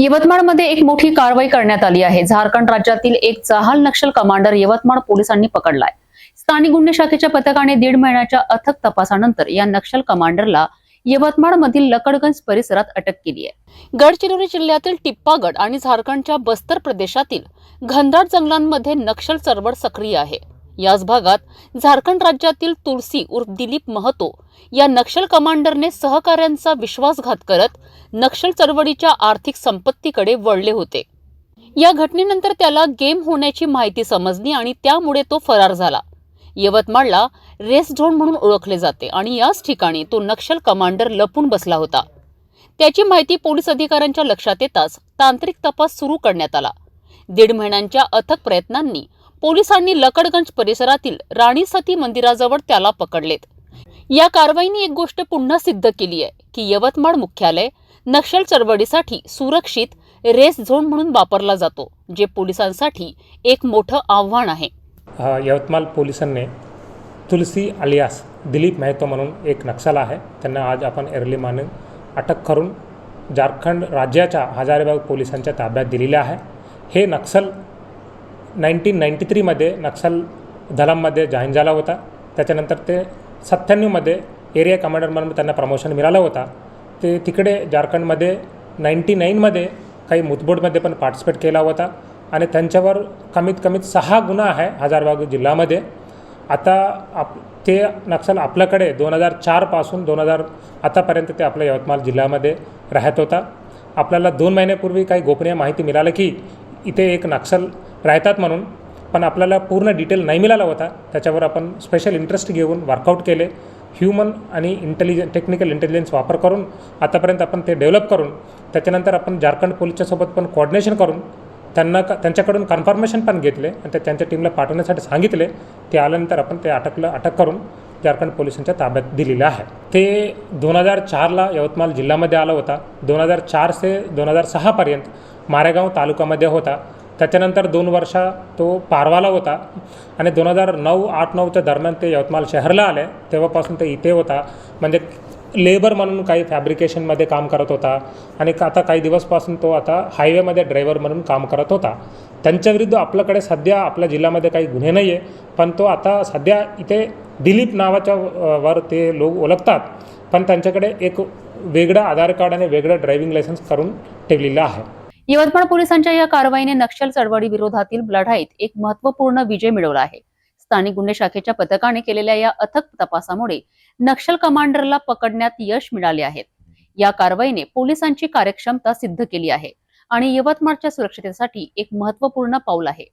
यवतमाळमध्ये एक मोठी कारवाई करण्यात आली आहे। झारखंड राज्यातील एक जहाल नक्षल कमांडर यवतमाळ पोलिसांनी पकडलाय। स्थानिक गुन्हे शाखेच्या पथकाने 1.5 महिन्याच्या अथक तपासानंतर या नक्षल कमांडरला यवतमाळ मधील लकडगंज परिसरात अटक केली आहे। गडचिरोली जिल्ह्यातील टिप्पागड आणि झारखंडच्या बस्तर प्रदेशातील घनदाट जंगलांमध्ये नक्षल चळवळ सक्रिय आहे। याच भागात झारखंड राज्यातील तुलसी उर्फ दिलीप महतो या नक्षल कमांडरने सहकाऱ्यांचा विश्वासघात करत नक्षल चळवळीच्या आर्थिक संपत्तीकडे वळले होते। या घटनेनंतर त्याला गेम होण्याची माहिती समजली आणि त्यामुळे तो फरार झाला। यवतमाळला रेस झोन म्हणून ओळखले जाते आणि याच ठिकाणी तो नक्षल कमांडर लपून बसला होता। त्याची माहिती पोलीस अधिकाऱ्यांच्या लक्षात येताच तांत्रिक तपास सुरू करण्यात आला। 1.5 महिन्यांच्या अथक प्रयत्नांनी पोलिसांनी लकडगंज परिसरातील राणी सती मंदिराजवळ त्याला पकडलेत। या कारवाईने एक गोष्ट पुन्हा सिद्ध केली आहे की यवतमाळ मुख्यालय नक्षल चळवळीसाठी सुरक्षित रेस झोन म्हणून वापरला जातो, जे पोलिसांसाठी एक मोठं आव्हान आहे। यवतमाळ पोलिसांनी तुलसी अलियास दिलीप महतो म्हणून एक नक्षल आहे, त्यांना आज आपण अर्ली मॉर्निंग अटक करून झारखंड राज्याच्या हजारीबाग पोलिसांच्या ताब्यात दिलेले आहे। हे नक्षल 1993 मध्ये नक्षल दलामध्ये जॉईन झाला होता। त्याच्यानंतर ते 97 मध्ये एरिया कमांडर म्हणून त्यांना प्रमोशन मिळालं होता। ते तिकडे झारखंडमध्ये 99 मध्ये काही मुठभेडमध्ये पण पार्टिसिपेट केला होता आणि त्यांच्यावर कमीत कमी 6 गुन्हा आहे हजारीबाग जिल्ह्यामध्ये। आता ते नक्षल आपल्याकडे 2004 पासून 2000 आतापर्यंत ते आपल्या यवतमाळ जिल्ह्यामध्ये राहत होता। आपल्याला 2 महिन्यापूर्वी काही गोपनीय माहिती मिळाली की इथे एक नक्षल राहतात म्हणून, पण आपल्याला पूर्ण डिटेल नाही मिळाला होता। त्याच्यावर आपण स्पेशल इंटरेस्ट घेऊन वर्कआउट केले। ह्यूमन आणि टेक्निकल इंटेलिजन्स वापर करून आतापर्यंत आपण ते डेव्हलप करून त्याच्यानंतर आपण झारखंड पोलीसच्या सोबत पण कोऑर्डिनेशन करून त्यांच्याकडून कन्फर्मेशन पण घेतले आणि त्यांच्या टीमला पाठवण्यासाठी सांगितले। ते आल्यानंतर आपण ते अटक करून झारखंड पोलिसांच्या ताब्यात दिलेलं आहे। ते 2004ला यवतमाळ जिल्ह्यामध्ये आला होता। 2004 ते 2006 पर्यंत मारेगाव तालुक्यामध्ये होता। त्याच्यानंतर 2 वर्ष तो पारवाला होता आणि 2009-8-9च्या दरम्यान ते यवतमाळ शहराला आले। तेव्हापासून ते इथे होता, म्हणजे लेबर म्हणून काही फॅब्रिकेशनमध्ये काम करत होता आणि आता काही दिवसपासून तो आता हायवेमध्ये ड्रायव्हर म्हणून काम करत होता। त्यांच्याविरुद्ध आपल्याकडे सध्या आपल्या जिल्ह्यामध्ये काही गुन्हे नाही आहे, पण तो आता सध्या इथे दिलीप नावाच्या वर ते लोक ओळखतात, पण त्यांच्याकडे एक वेगळं आधार कार्ड आणि वेगळं ड्रायव्हिंग लायसन्स करून ठेवलेलं आहे। यवतमाळ पोलिसांच्या या कारवाईने नक्षल चळवळी विरोधातील लढाईत एक महत्त्वपूर्ण विजय मिळवला आहे। स्थानिक गुन्हे शाखेच्या पथकाने केलेल्या या अथक तपासामुळे नक्षल कमांडरला पकडण्यात यश मिळाले आहे। या कारवाईने पोलिसांची कार्यक्षमता सिद्ध केली आहे आणि यवतमाळच्या सुरक्षिततेसाठी एक महत्त्वपूर्ण पाऊल आहे।